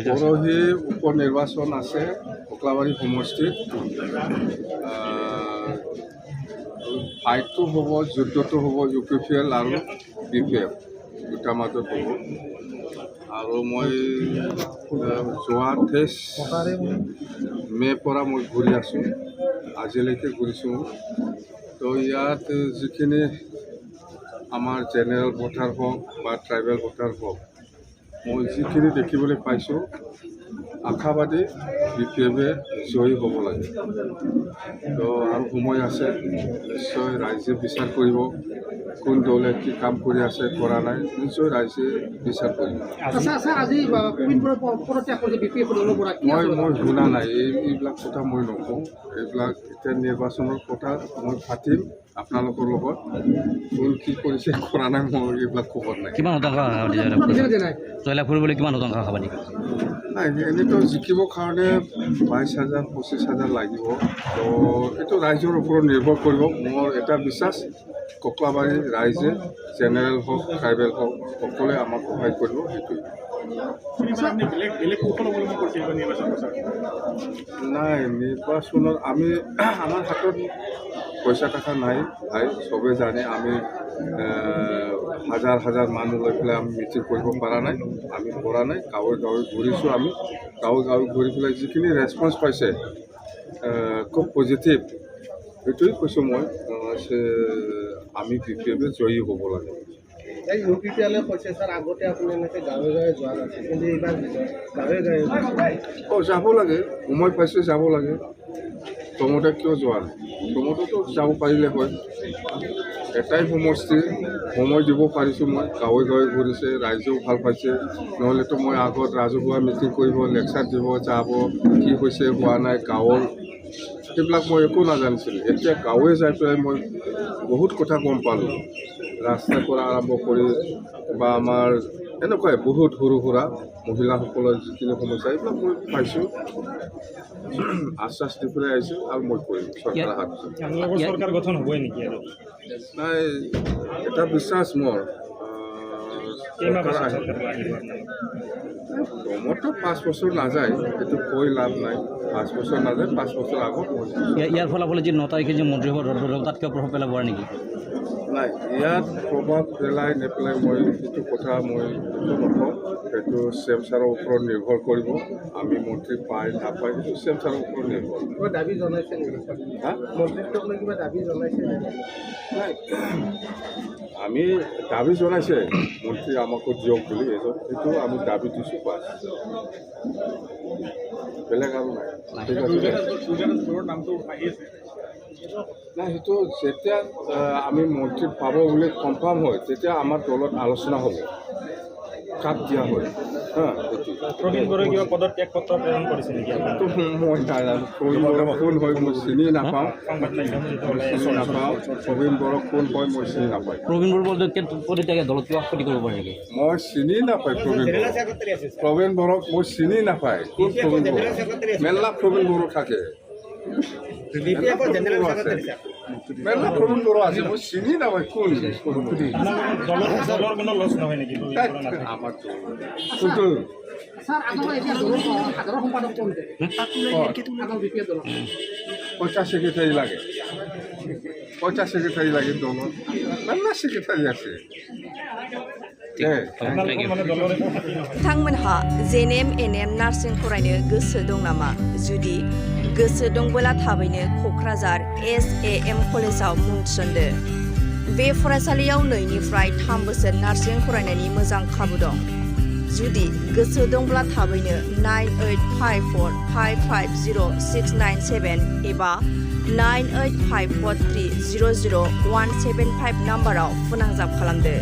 পৰহি উপনিৰ্বাচন আছে কোকলাবাৰী সমষ্টিত। ফাইটটো হ'ব, যুদ্ধটো হ'ব UPPL আৰু BPF দুটাৰ মাজত হ'ব। আৰু মই যোৱা 23 মে'ৰ পৰা মই ঘূৰি আছোঁ, আজিলৈকে ঘূৰিছোঁ। তো ইয়াত যিখিনি আমাৰ জেনেৰেল ভোটাৰ হওক বা ট্ৰাইবেল ভোটাৰ হওক, মই যিখিনি দেখিবলৈ পাইছোঁ, আশাবাদী BPF-এ জয়ী হ'ব লাগে। তো আৰু সময় আছে, নিশ্চয় ৰাইজে বিচাৰ কৰিব কোন দলে কি কাম কৰি আছে কৰা নাই, নিশ্চয় ৰাইজে বিচাৰ কৰিব। মই শুনা নাই, এইবিলাক কথা মই নকওঁ। এইবিলাক এতিয়া নিৰ্বাচনৰ কথা মই পাতিম আপোনালোকৰ লগত। কোন কি কৰিছে কৰা নাই মোৰ এইবিলাক খবৰ নাই। কিমান শতাংশ জয়লাভ কৰিবলৈ কিমান শতাংশ আশাবাদী? নাই, এনেতো জিকিবৰ কাৰণে 22,000 25,000 লাগিব। তো এইটো ৰাইজৰ ওপৰত নিৰ্ভৰ কৰিব। মোৰ এটা বিশ্বাস, কোকলাবাৰী ৰাইজে জেনেৰেল হওক ট্ৰাইবেল হওক সকলোৱে আমাক সহায় কৰিব। সেইটোৱে নাই, নিৰ্বাচনত আমাৰ হাতত পইচা টকা নাই ভাই, চবে জানে। আমি হাজাৰ হাজাৰ মানুহ লৈ পেলাই আমি মিটিং কৰিব পৰা নাই, আমি কৰা নাই। গাঁৱে গাঁৱে ঘূৰিছোঁ, আমি গাঁৱে গাঁৱে ঘূৰি পেলাই যিখিনি ৰেছপন্স পাইছে খুব পজিটিভ। সেইটোৱে কৈছোঁ মই, আমি BPF-এ জয়ী হ'ব লাগে। UPPL-এ কৈছে ছাৰ, আগতে আপুনি এনেকৈ গাঁৱে গাঁৱে যোৱা নাছিল, কিন্তু এইবাৰ গাঁৱে গাঁৱে যাব লাগে, সময় পাইছে যাব লাগে। প্ৰমোদে কিয় যোৱা নাই? প্ৰমোদতো যাব পাৰিলে হয়। এটাই সমষ্টি, সময় দিব পাৰিছোঁ মই। গাঁৱে গাঁৱে ঘূৰিছে, ৰাইজেও ভাল পাইছে। নহ'লেতো মই আগত ৰাজহুৱা মিটিং কৰিব, লেকচাৰ দিব যাব, কি হৈছে হোৱা নাই গাঁৱৰ, সেইবিলাক মই একো নাজানিছিলোঁ। এতিয়া গাঁৱে যাই পেলাই মই বহুত কথা গম পালোঁ, ৰাস্তাৰ পৰা আৰম্ভ কৰি বা আমাৰ এনেকুৱাই বহুত সৰু সুৰা মহিলাসকলৰ যিখিনি সমস্যা, এইবিলাক মই পাইছোঁ। আশ্বাস দি পেলাই আহিছোঁ আৰু মই কৰিম চৰকাৰৰ হাত। চৰকাৰ গঠন হ'বই নেকি? নাই, এটা বিশ্বাস মোৰ। প্ৰমোদটো 5 বছৰ নাযায়, সেইটো কৈ লাভ নাই। 5 বছৰ নাযায়, 5 বছৰ আগত ইয়াৰ ফলাফলে যি 9 তাৰিখে যে মন্ত্ৰী হ'ব তাত কিয় প্ৰভাৱ পেলাব নেকি? নাই, ইয়াত প্ৰভাৱ পেলাই নেপেলাই মই সেইটো কথা মই নকওঁ। সেইটো CM ছাৰৰ ওপৰত নিৰ্ভৰ কৰিব। আমি মন্ত্ৰী পাই নাপায় সেইটো CM ছাৰৰ ওপৰত নিৰ্ভৰ। কিবা দাবী জনাইছে নেকি? মন্ত্ৰীত্বক লৈ কিবা দাবী জনাইছে নেকি? নাই, আমি দাবী জনাইছে মন্ত্ৰী আমাকো দিয়ক বুলি, সেইটো আমি দাবী দিছোঁ পাছ, বেলেগ আৰু নাই। ঠিক আছে নাই, সেইটো যেতিয়া আমি মন্ত্ৰী পাব বুলি কনফাৰ্ম হয়, তেতিয়া আমাৰ দলত আলোচনা হ'ব, কাক দিয়া হয়। প্ৰবীণ বড়োই কিবা পদত্যাগ পত্ৰ প্ৰেৰণ কৰিছে নেকি? মই নাজানো প্ৰবীণ বড়ো কোন হয়, মই চিনি নাপাওঁ। প্ৰবীণ বড়ো কোন হয় মই চিনি নাপাওঁ। প্ৰবীণ বড়ো পদত্যাগে দলত কিবা ক্ষতি কৰিব পাৰে নেকি? মই চিনি নাপায় প্ৰবীণ বড়োক মই চিনি নাপায়। কোন প্ৰবীণ বড়ো? মেলা প্ৰবীণ বড়ো থাকে, মেলা প্ৰবীণ বড়ো আছে, মই চিনি নাপায় কোন। আমাৰ কোনটো 50 সেক্ৰেটাৰী লাগে, 50 সেক্ৰেটাৰী লাগে দলত, মেলা সেক্ৰেটাৰী আছে। बिथांमोनहा NMNN नार्सिं फरायनो गोसो दं नामा? जुदि गोसो दंबोला थाबैनो क'क्राझार SAM कलेजाव मुं थिसनदो। बे फरायसालियाव 2निफ्राय 3 बोसोर नार्सिं फरायनायनि मोजां खाबु दं। जुदि गोसो दंब्ला थाबैनो 9854550697 एबा 9854300175 नाम्बाराव फोनांजाब खालामदो।